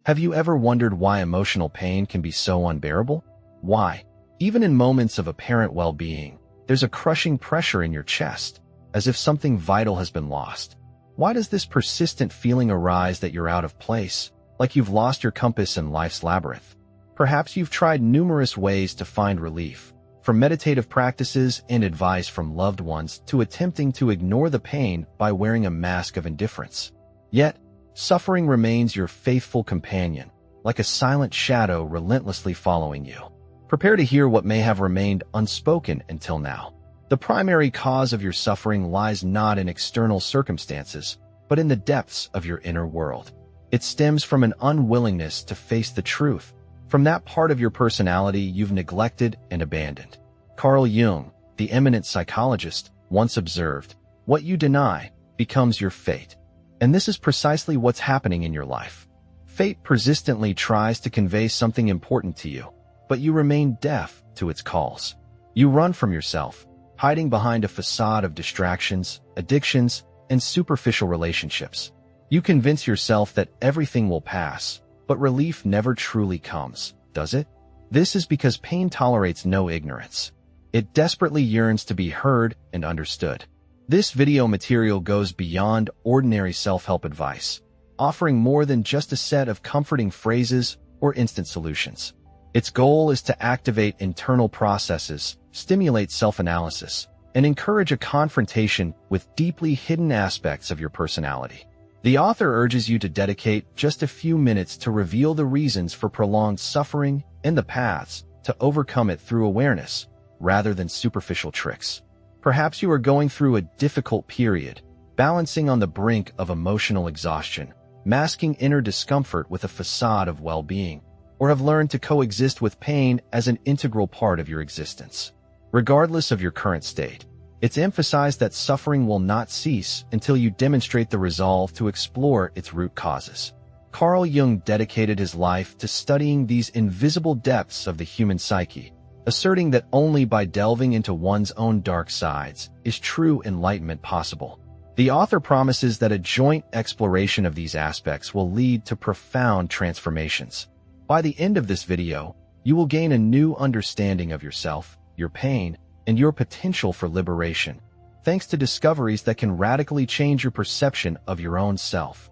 Have you ever wondered why emotional pain can be so unbearable? Why, even in moments of apparent well-being, there's a crushing pressure in your chest, as if something vital has been lost? Why does this persistent feeling arise that you're out of place, like you've lost your compass in life's labyrinth? Perhaps you've tried numerous ways to find relief, from meditative practices and advice from loved ones to attempting to ignore the pain by wearing a mask of indifference. Yet, suffering remains your faithful companion, like a silent shadow relentlessly following you. Prepare to hear what may have remained unspoken until now. The primary cause of your suffering lies not in external circumstances, but in the depths of your inner world. It stems from an unwillingness to face the truth, from that part of your personality you've neglected and abandoned. Carl Jung, the eminent psychologist, once observed, "What you deny becomes your fate." And this is precisely what's happening in your life. Fate persistently tries to convey something important to you, but you remain deaf to its calls. You run from yourself, hiding behind a facade of distractions, addictions, and superficial relationships. You convince yourself that everything will pass, but relief never truly comes, does it? This is because pain tolerates no ignorance. It desperately yearns to be heard and understood. This video material goes beyond ordinary self-help advice, offering more than just a set of comforting phrases or instant solutions. Its goal is to activate internal processes, stimulate self-analysis, and encourage a confrontation with deeply hidden aspects of your personality. The author urges you to dedicate just a few minutes to reveal the reasons for prolonged suffering and the paths to overcome it through awareness, rather than superficial tricks. Perhaps you are going through a difficult period, balancing on the brink of emotional exhaustion, masking inner discomfort with a facade of well-being, or have learned to coexist with pain as an integral part of your existence. Regardless of your current state, it's emphasized that suffering will not cease until you demonstrate the resolve to explore its root causes. Carl Jung dedicated his life to studying these invisible depths of the human psyche, asserting that only by delving into one's own dark sides is true enlightenment possible. The author promises that a joint exploration of these aspects will lead to profound transformations. By the end of this video, you will gain a new understanding of yourself, your pain, and your potential for liberation, thanks to discoveries that can radically change your perception of your own self.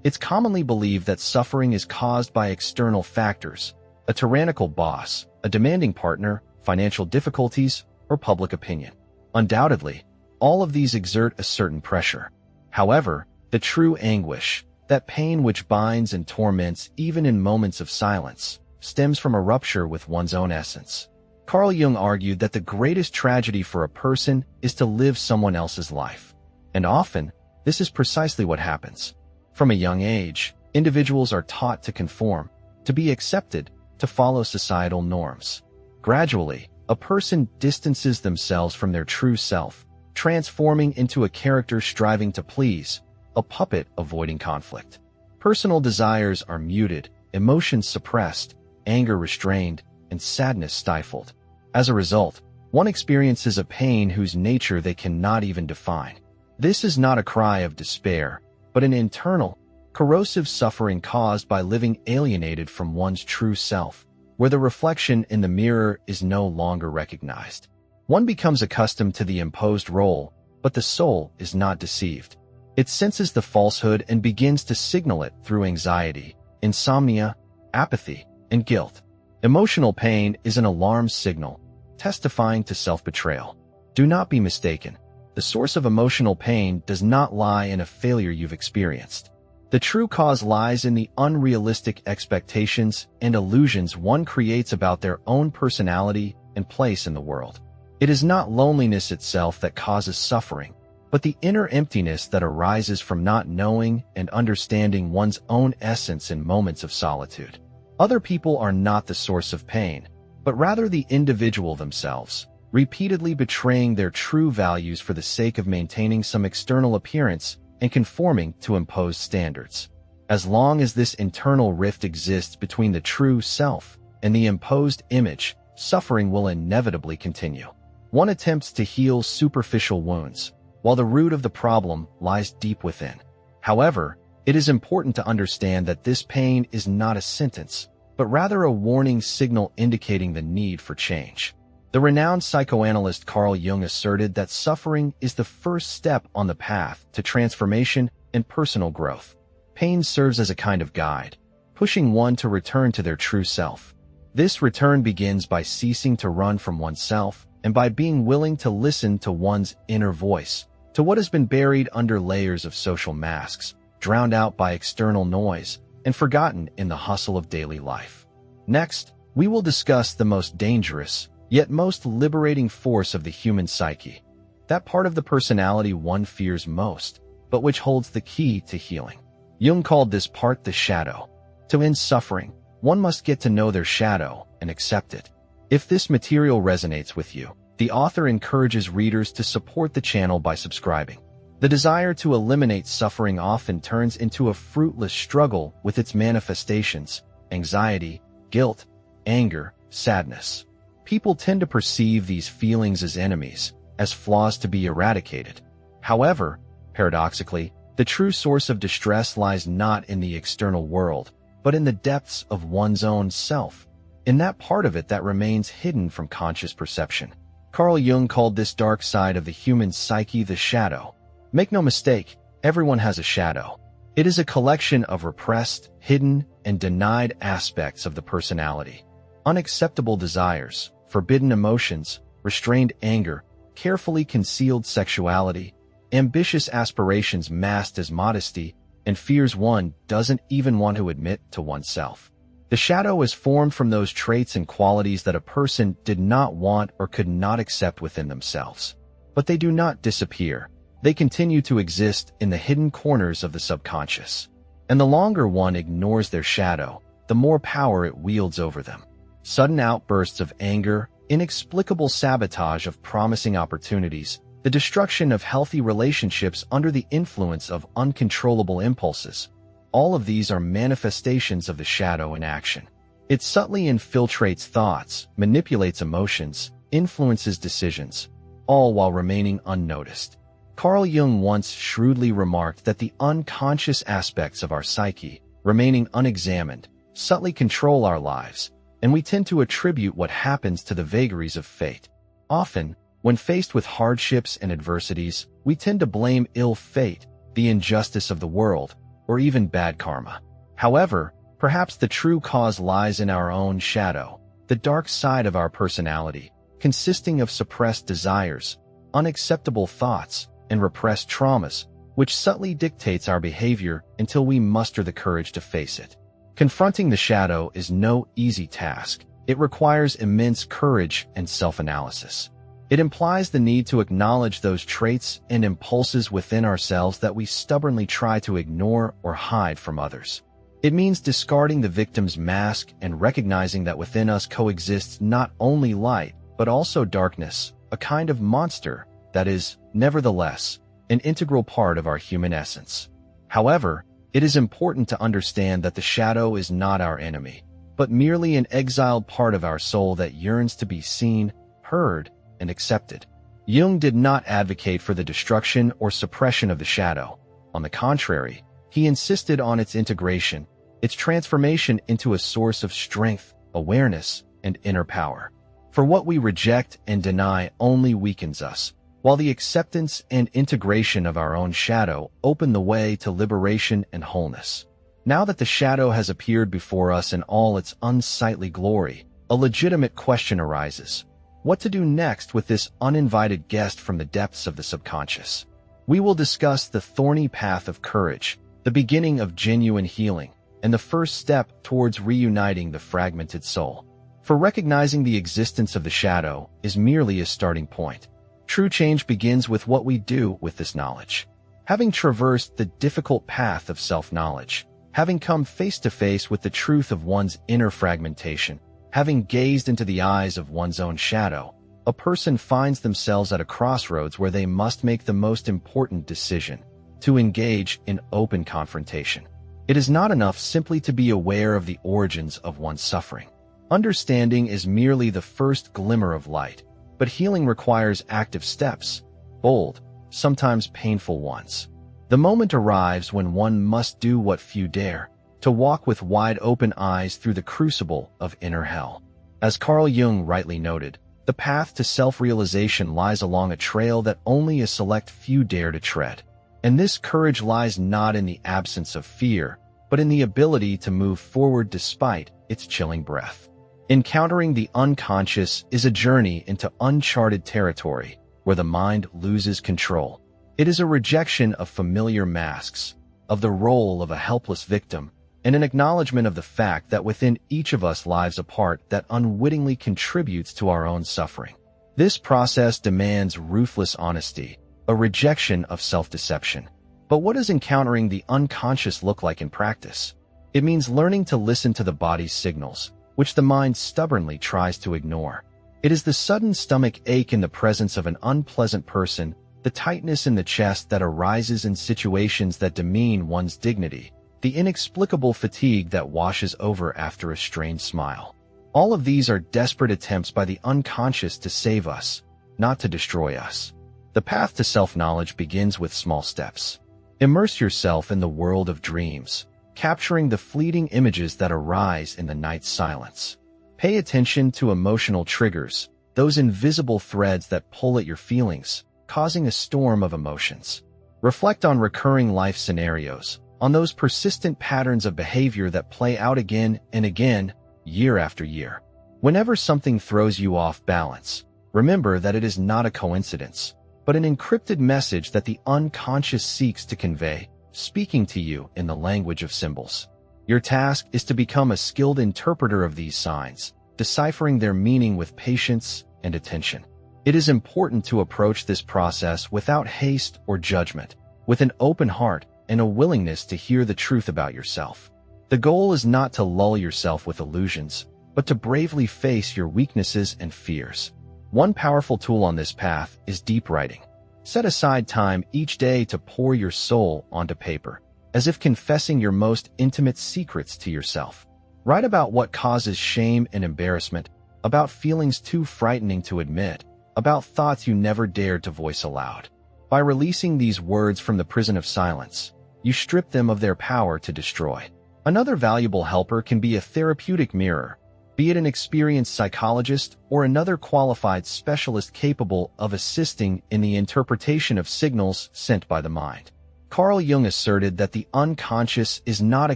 It's commonly believed that suffering is caused by external factors: a tyrannical boss, a demanding partner, financial difficulties, or public opinion. Undoubtedly, all of these exert a certain pressure. However, the true anguish, that pain which binds and torments even in moments of silence, stems from a rupture with one's own essence. Carl Jung argued that the greatest tragedy for a person is to live someone else's life. And often, this is precisely what happens. From a young age, individuals are taught to conform, to be accepted, to follow societal norms. Gradually, a person distances themselves from their true self, transforming into a character striving to please, a puppet avoiding conflict. Personal desires are muted, emotions suppressed, anger restrained, and sadness stifled. As a result, one experiences a pain whose nature they cannot even define. This is not a cry of despair, but an internal, corrosive suffering caused by living alienated from one's true self, where the reflection in the mirror is no longer recognized. One becomes accustomed to the imposed role, but the soul is not deceived. It senses the falsehood and begins to signal it through anxiety, insomnia, apathy, and guilt. Emotional pain is an alarm signal, testifying to self-betrayal. Do not be mistaken. The source of emotional pain does not lie in a failure you've experienced. The true cause lies in the unrealistic expectations and illusions one creates about their own personality and place in the world. It is not loneliness itself that causes suffering, but the inner emptiness that arises from not knowing and understanding one's own essence in moments of solitude. Other people are not the source of pain, but rather the individual themselves, repeatedly betraying their true values for the sake of maintaining some external appearance and conforming to imposed standards. As long as this internal rift exists between the true self and the imposed image, suffering will inevitably continue. One attempts to heal superficial wounds, while the root of the problem lies deep within. However, It is important to understand that this pain is not a sentence, but rather a warning signal indicating the need for change. The renowned psychoanalyst Carl Jung asserted that suffering is the first step on the path to transformation and personal growth. Pain serves as a kind of guide, pushing one to return to their true self. This return begins by ceasing to run from oneself and by being willing to listen to one's inner voice, to what has been buried under layers of social masks, drowned out by external noise, and forgotten in the hustle of daily life. Next, we will discuss the most dangerous, yet most liberating force of the human psyche, that part of the personality one fears most, but which holds the key to healing. Jung called this part the shadow. To end suffering, one must get to know their shadow and accept it. If this material resonates with you, the author encourages readers to support the channel by subscribing. The desire to eliminate suffering often turns into a fruitless struggle with its manifestations: anxiety, guilt, anger, sadness. People tend to perceive these feelings as enemies, as flaws to be eradicated. However, paradoxically, the true source of distress lies not in the external world, but in the depths of one's own self, in that part of it that remains hidden from conscious perception. Carl Jung called this dark side of the human psyche the shadow. Make no mistake, everyone has a shadow. It is a collection of repressed, hidden, and denied aspects of the personality. Unacceptable desires, forbidden emotions, restrained anger, carefully concealed sexuality, ambitious aspirations masked as modesty, and fears one doesn't even want to admit to oneself. The shadow is formed from those traits and qualities that a person did not want or could not accept within themselves. But they do not disappear. They continue to exist in the hidden corners of the subconscious. And the longer one ignores their shadow, the more power it wields over them. Sudden outbursts of anger, inexplicable sabotage of promising opportunities, the destruction of healthy relationships under the influence of uncontrollable impulses. All of these are manifestations of the shadow in action. It subtly infiltrates thoughts, manipulates emotions, influences decisions, all while remaining unnoticed. Carl Jung once shrewdly remarked that the unconscious aspects of our psyche, remaining unexamined, subtly control our lives, and we tend to attribute what happens to the vagaries of fate. Often, when faced with hardships and adversities, we tend to blame ill fate, the injustice of the world, or even bad karma. However, perhaps the true cause lies in our own shadow, the dark side of our personality, consisting of suppressed desires, unacceptable thoughts, and repressed traumas, which subtly dictates our behavior until we muster the courage to face it. Confronting the shadow is no easy task. It requires immense courage and self-analysis. It implies the need to acknowledge those traits and impulses within ourselves that we stubbornly try to ignore or hide from others. It means discarding the victim's mask and recognizing that within us coexists not only light, but also darkness, a kind of monster that is, nevertheless, an integral part of our human essence. However, it is important to understand that the shadow is not our enemy, but merely an exiled part of our soul that yearns to be seen, heard, and accepted. Jung did not advocate for the destruction or suppression of the shadow. On the contrary, he insisted on its integration, its transformation into a source of strength, awareness, and inner power. For what we reject and deny only weakens us, while the acceptance and integration of our own shadow open the way to liberation and wholeness. Now that the shadow has appeared before us in all its unsightly glory, a legitimate question arises: what to do next with this uninvited guest from the depths of the subconscious? We will discuss the thorny path of courage, the beginning of genuine healing, and the first step towards reuniting the fragmented soul. For recognizing the existence of the shadow is merely a starting point. True change begins with what we do with this knowledge. Having traversed the difficult path of self-knowledge, having come face to face with the truth of one's inner fragmentation, having gazed into the eyes of one's own shadow, a person finds themselves at a crossroads where they must make the most important decision: to engage in open confrontation. It is not enough simply to be aware of the origins of one's suffering. Understanding is merely the first glimmer of light, but healing requires active steps, bold, sometimes painful ones. The moment arrives when one must do what few dare, to walk with wide open eyes through the crucible of inner hell. As Carl Jung rightly noted, the path to self-realization lies along a trail that only a select few dare to tread. And this courage lies not in the absence of fear, but in the ability to move forward despite its chilling breath. Encountering the unconscious is a journey into uncharted territory, where the mind loses control. It is a rejection of familiar masks, of the role of a helpless victim, and an acknowledgement of the fact that within each of us lies a part that unwittingly contributes to our own suffering. This process demands ruthless honesty, a rejection of self-deception. But what does encountering the unconscious look like in practice? It means learning to listen to the body's signals, which the mind stubbornly tries to ignore. It is the sudden stomach ache in the presence of an unpleasant person, the tightness in the chest that arises in situations that demean one's dignity, the inexplicable fatigue that washes over after a strained smile. All of these are desperate attempts by the unconscious to save us, not to destroy us. The path to self-knowledge begins with small steps. Immerse yourself in the world of dreams, capturing the fleeting images that arise in the night's silence. Pay attention to emotional triggers, those invisible threads that pull at your feelings, causing a storm of emotions. Reflect on recurring life scenarios, on those persistent patterns of behavior that play out again and again, year after year. Whenever something throws you off balance, remember that it is not a coincidence, but an encrypted message that the unconscious seeks to convey, speaking to you in the language of symbols. Your task is to become a skilled interpreter of these signs, deciphering their meaning with patience and attention. It is important to approach this process without haste or judgment, with an open heart and a willingness to hear the truth about yourself. The goal is not to lull yourself with illusions, but to bravely face your weaknesses and fears. One powerful tool on this path is deep writing. Set aside time each day to pour your soul onto paper, as if confessing your most intimate secrets to yourself. Write about what causes shame and embarrassment, about feelings too frightening to admit, about thoughts you never dared to voice aloud. By releasing these words from the prison of silence, you strip them of their power to destroy. Another valuable helper can be a therapeutic mirror, be it an experienced psychologist or another qualified specialist capable of assisting in the interpretation of signals sent by the mind. Carl Jung asserted that the unconscious is not a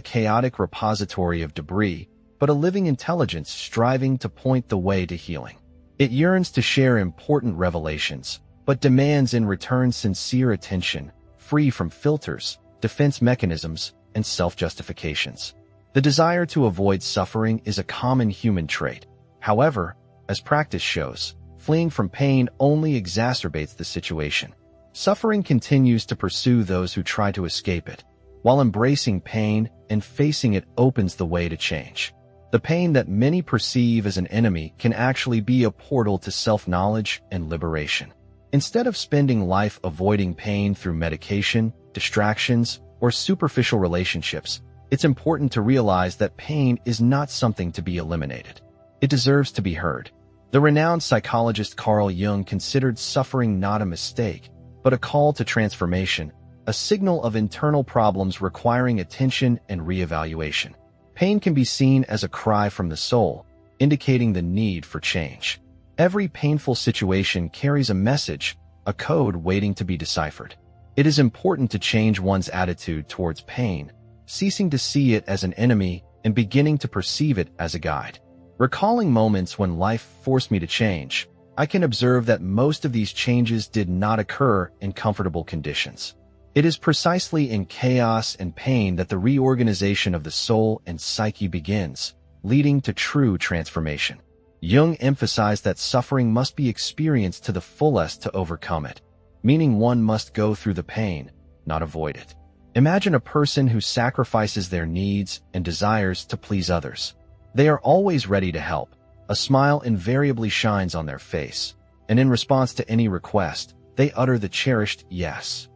chaotic repository of debris, but a living intelligence striving to point the way to healing. It yearns to share important revelations, but demands in return sincere attention, free from filters, defense mechanisms, and self-justifications. The desire to avoid suffering is a common human trait. However, as practice shows, fleeing from pain only exacerbates the situation. Suffering continues to pursue those who try to escape it, while embracing pain and facing it opens the way to change. The pain that many perceive as an enemy can actually be a portal to self-knowledge and liberation. Instead of spending life avoiding pain through medication, distractions, or superficial relationships, it's important to realize that pain is not something to be eliminated. It deserves to be heard. The renowned psychologist Carl Jung considered suffering not a mistake, but a call to transformation, a signal of internal problems requiring attention and reevaluation. Pain can be seen as a cry from the soul, indicating the need for change. Every painful situation carries a message, a code waiting to be deciphered. It is important to change one's attitude towards pain, ceasing to see it as an enemy and beginning to perceive it as a guide. Recalling moments when life forced me to change, I can observe that most of these changes did not occur in comfortable conditions. It is precisely in chaos and pain that the reorganization of the soul and psyche begins, leading to true transformation. Jung emphasized that suffering must be experienced to the fullest to overcome it, meaning one must go through the pain, not avoid it. Imagine a person who sacrifices their needs and desires to please others. They are always ready to help. A smile invariably shines on their face, and in response to any request, they utter the cherished yes.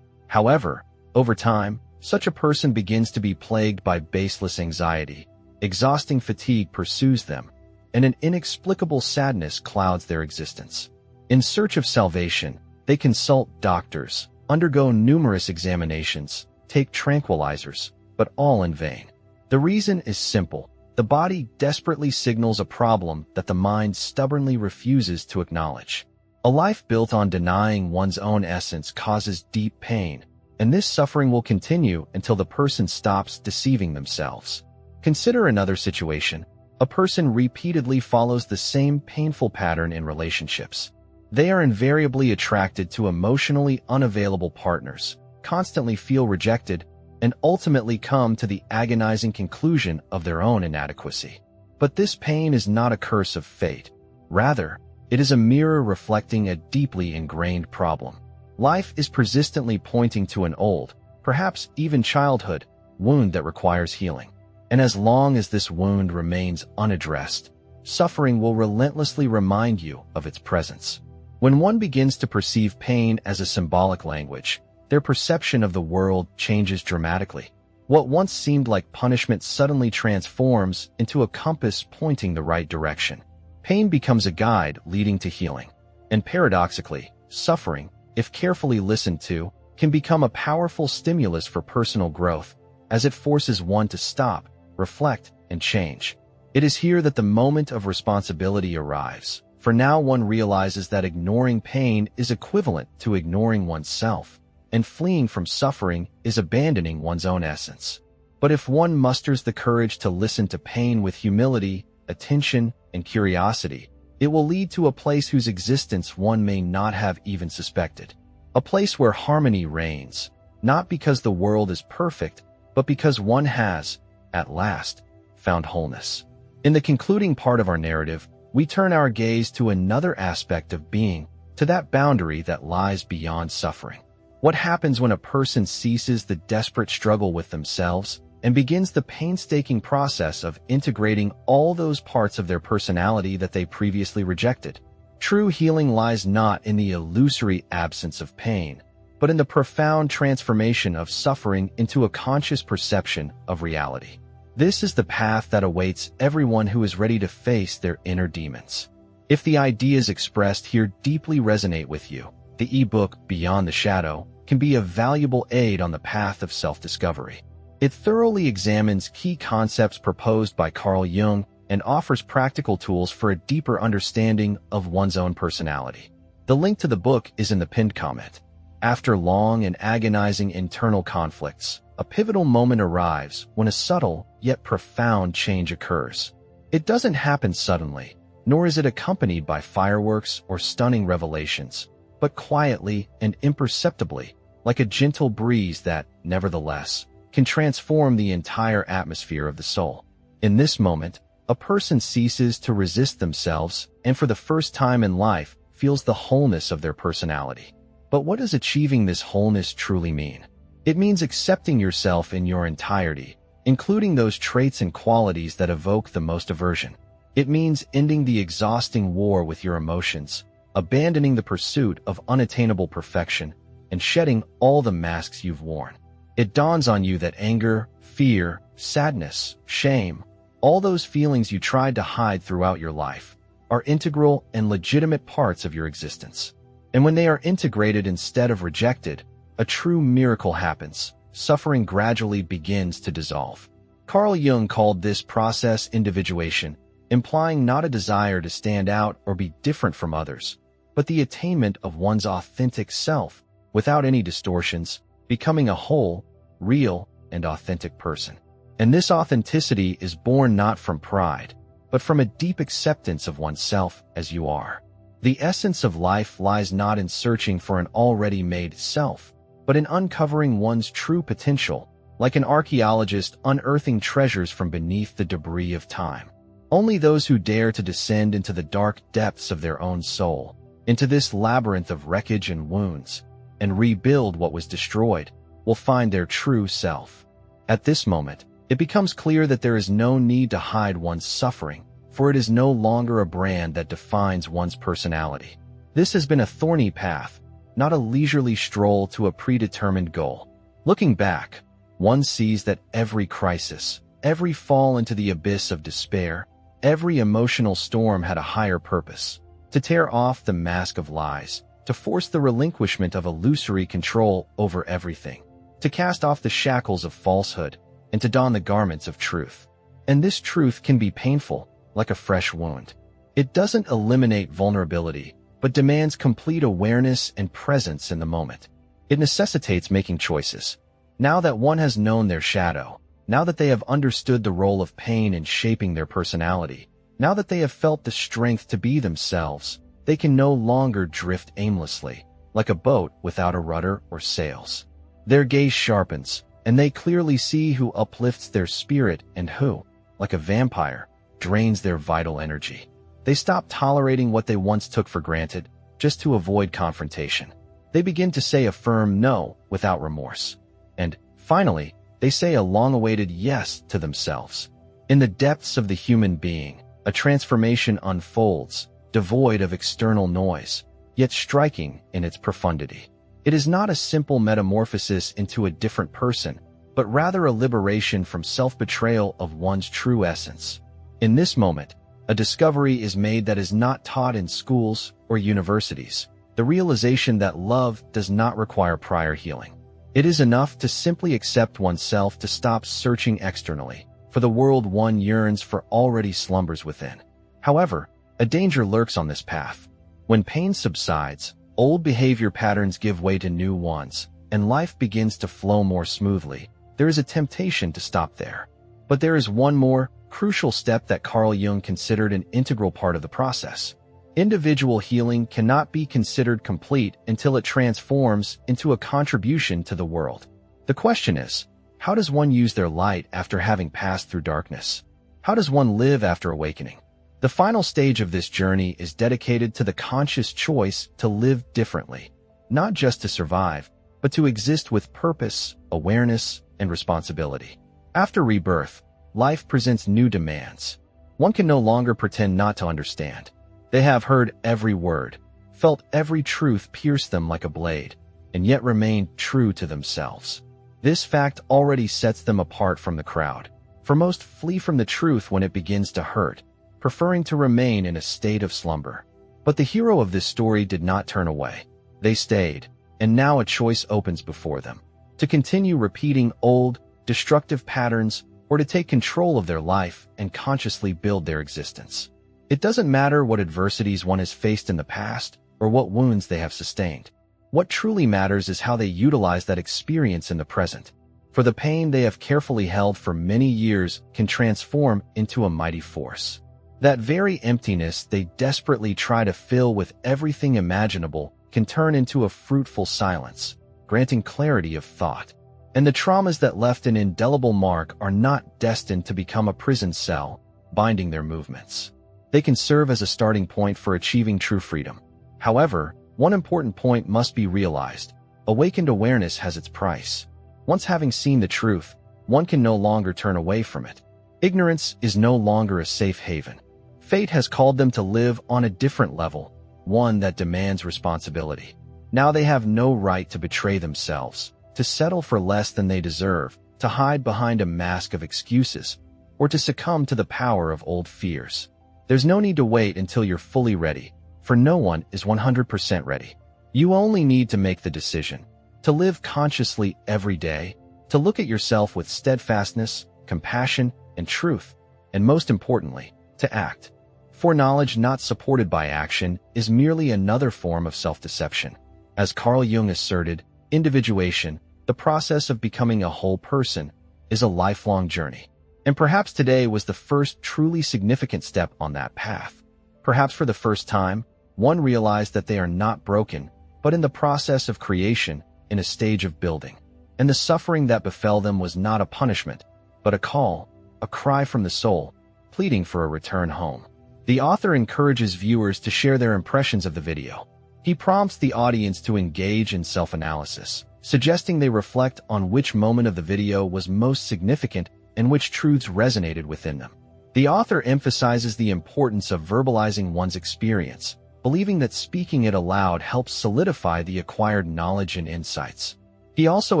However, over time, such a person begins to be plagued by baseless anxiety. Exhausting fatigue pursues them, and an inexplicable sadness clouds their existence. In search of salvation, they consult doctors, undergo numerous examinations, take tranquilizers, but all in vain. The reason is simple. The body desperately signals a problem that the mind stubbornly refuses to acknowledge. A life built on denying one's own essence causes deep pain, and this suffering will continue until the person stops deceiving themselves. Consider another situation. A person repeatedly follows the same painful pattern in relationships. They are invariably attracted to emotionally unavailable partners, constantly feel rejected, and ultimately come to the agonizing conclusion of their own inadequacy. But this pain is not a curse of fate. Rather, it is a mirror reflecting a deeply ingrained problem. Life is persistently pointing to an old, perhaps even childhood, wound that requires healing. And as long as this wound remains unaddressed, suffering will relentlessly remind you of its presence. When one begins to perceive pain as a symbolic language, their perception of the world changes dramatically. What once seemed like punishment suddenly transforms into a compass pointing the right direction. Pain becomes a guide leading to healing. And paradoxically, suffering, if carefully listened to, can become a powerful stimulus for personal growth, as it forces one to stop, reflect, and change. It is here that the moment of responsibility arrives, for now one realizes that ignoring pain is equivalent to ignoring oneself, and fleeing from suffering is abandoning one's own essence. But if one musters the courage to listen to pain with humility, attention, and curiosity, it will lead to a place whose existence one may not have even suspected. A place where harmony reigns, not because the world is perfect, but because one has, at last, found wholeness. In the concluding part of our narrative, we turn our gaze to another aspect of being, to that boundary that lies beyond suffering. What happens when a person ceases the desperate struggle with themselves and begins the painstaking process of integrating all those parts of their personality that they previously rejected? True healing lies not in the illusory absence of pain, but in the profound transformation of suffering into a conscious perception of reality. This is the path that awaits everyone who is ready to face their inner demons. If the ideas expressed here deeply resonate with you, the ebook Beyond the Shadow can be a valuable aid on the path of self-discovery. It thoroughly examines key concepts proposed by Carl Jung and offers practical tools for a deeper understanding of one's own personality. The link to the book is in the pinned comment. After long and agonizing internal conflicts, a pivotal moment arrives when a subtle yet profound change occurs. It doesn't happen suddenly, nor is it accompanied by fireworks or stunning revelations, but quietly and imperceptibly, like a gentle breeze that, nevertheless, can transform the entire atmosphere of the soul. In this moment, a person ceases to resist themselves and for the first time in life feels the wholeness of their personality. But what does achieving this wholeness truly mean? It means accepting yourself in your entirety, including those traits and qualities that evoke the most aversion. It means ending the exhausting war with your emotions, abandoning the pursuit of unattainable perfection, and shedding all the masks you've worn. It dawns on you that anger, fear, sadness, shame, all those feelings you tried to hide throughout your life, are integral and legitimate parts of your existence. And when they are integrated instead of rejected, a true miracle happens. Suffering gradually begins to dissolve. Carl Jung called this process individuation, implying not a desire to stand out or be different from others, but the attainment of one's authentic self, without any distortions, becoming a whole, real, and authentic person. And this authenticity is born not from pride, but from a deep acceptance of oneself as you are. The essence of life lies not in searching for an already made self, but in uncovering one's true potential, like an archaeologist unearthing treasures from beneath the debris of time. Only those who dare to descend into the dark depths of their own soul, into this labyrinth of wreckage and wounds, and rebuild what was destroyed, will find their true self. At this moment, it becomes clear that there is no need to hide one's suffering, for it is no longer a brand that defines one's personality. This has been a thorny path, not a leisurely stroll to a predetermined goal. Looking back, one sees that every crisis, every fall into the abyss of despair, every emotional storm had a higher purpose: to tear off the mask of lies, to force the relinquishment of illusory control over everything, to cast off the shackles of falsehood, and to don the garments of truth. And this truth can be painful, like a fresh wound. It doesn't eliminate vulnerability, but demands complete awareness and presence in the moment. It necessitates making choices. Now that one has known their shadow, now that they have understood the role of pain in shaping their personality, now that they have felt the strength to be themselves, they can no longer drift aimlessly, like a boat without a rudder or sails. Their gaze sharpens, and they clearly see who uplifts their spirit and who, like a vampire, drains their vital energy. They stop tolerating what they once took for granted, just to avoid confrontation. They begin to say a firm no without remorse. And, finally, they say a long-awaited yes to themselves. In the depths of the human being, a transformation unfolds, devoid of external noise, yet striking in its profundity. It is not a simple metamorphosis into a different person, but rather a liberation from self-betrayal of one's true essence. In this moment, a discovery is made that is not taught in schools or universities, the realization that love does not require prior healing. It is enough to simply accept oneself, to stop searching externally for the world one yearns for already slumbers within. However, a danger lurks on this path. When pain subsides, old behavior patterns give way to new ones, and life begins to flow more smoothly. There is a temptation to stop there. But there is one more crucial step that Carl Jung considered an integral part of the process. Individual healing cannot be considered complete until it transforms into a contribution to the world. The question is, how does one use their light after having passed through darkness? How does one live after awakening? The final stage of this journey is dedicated to the conscious choice to live differently, not just to survive, but to exist with purpose, awareness, and responsibility. After rebirth, life presents new demands. One can no longer pretend not to understand. They have heard every word, felt every truth pierce them like a blade, and yet remained true to themselves. This fact already sets them apart from the crowd, for most flee from the truth when it begins to hurt, preferring to remain in a state of slumber. But the hero of this story did not turn away. They stayed, and now a choice opens before them: to continue repeating old, destructive patterns, or to take control of their life and consciously build their existence. It doesn't matter what adversities one has faced in the past or what wounds they have sustained. What truly matters is how they utilize that experience in the present. For the pain they have carefully held for many years can transform into a mighty force. That very emptiness they desperately try to fill with everything imaginable can turn into a fruitful silence, granting clarity of thought. And the traumas that left an indelible mark are not destined to become a prison cell, binding their movements. They can serve as a starting point for achieving true freedom. However, one important point must be realized: awakened awareness has its price. Once having seen the truth, one can no longer turn away from it. Ignorance is no longer a safe haven. Fate has called them to live on a different level, one that demands responsibility. Now they have no right to betray themselves, to settle for less than they deserve, to hide behind a mask of excuses, or to succumb to the power of old fears. There's no need to wait until you're fully ready, for no one is 100% ready. You only need to make the decision, to live consciously every day, to look at yourself with steadfastness, compassion, and truth, and most importantly, to act. For knowledge not supported by action is merely another form of self-deception. As Carl Jung asserted, individuation, the process of becoming a whole person, is a lifelong journey. And perhaps today was the first truly significant step on that path. Perhaps for the first time, one realized that they are not broken, but in the process of creation, in a stage of building. And the suffering that befell them was not a punishment, but a call, a cry from the soul, pleading for a return home. The author encourages viewers to share their impressions of the video. He prompts the audience to engage in self-analysis, suggesting they reflect on which moment of the video was most significant and which truths resonated within them. The author emphasizes the importance of verbalizing one's experience, believing that speaking it aloud helps solidify the acquired knowledge and insights. He also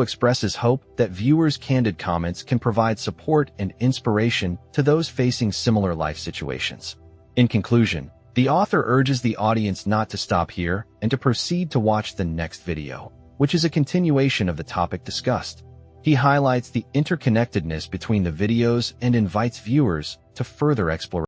expresses hope that viewers' candid comments can provide support and inspiration to those facing similar life situations. In conclusion, The author urges the audience not to stop here and to proceed to watch the next video, which is a continuation of the topic discussed. He highlights the interconnectedness between the videos and invites viewers to further exploration.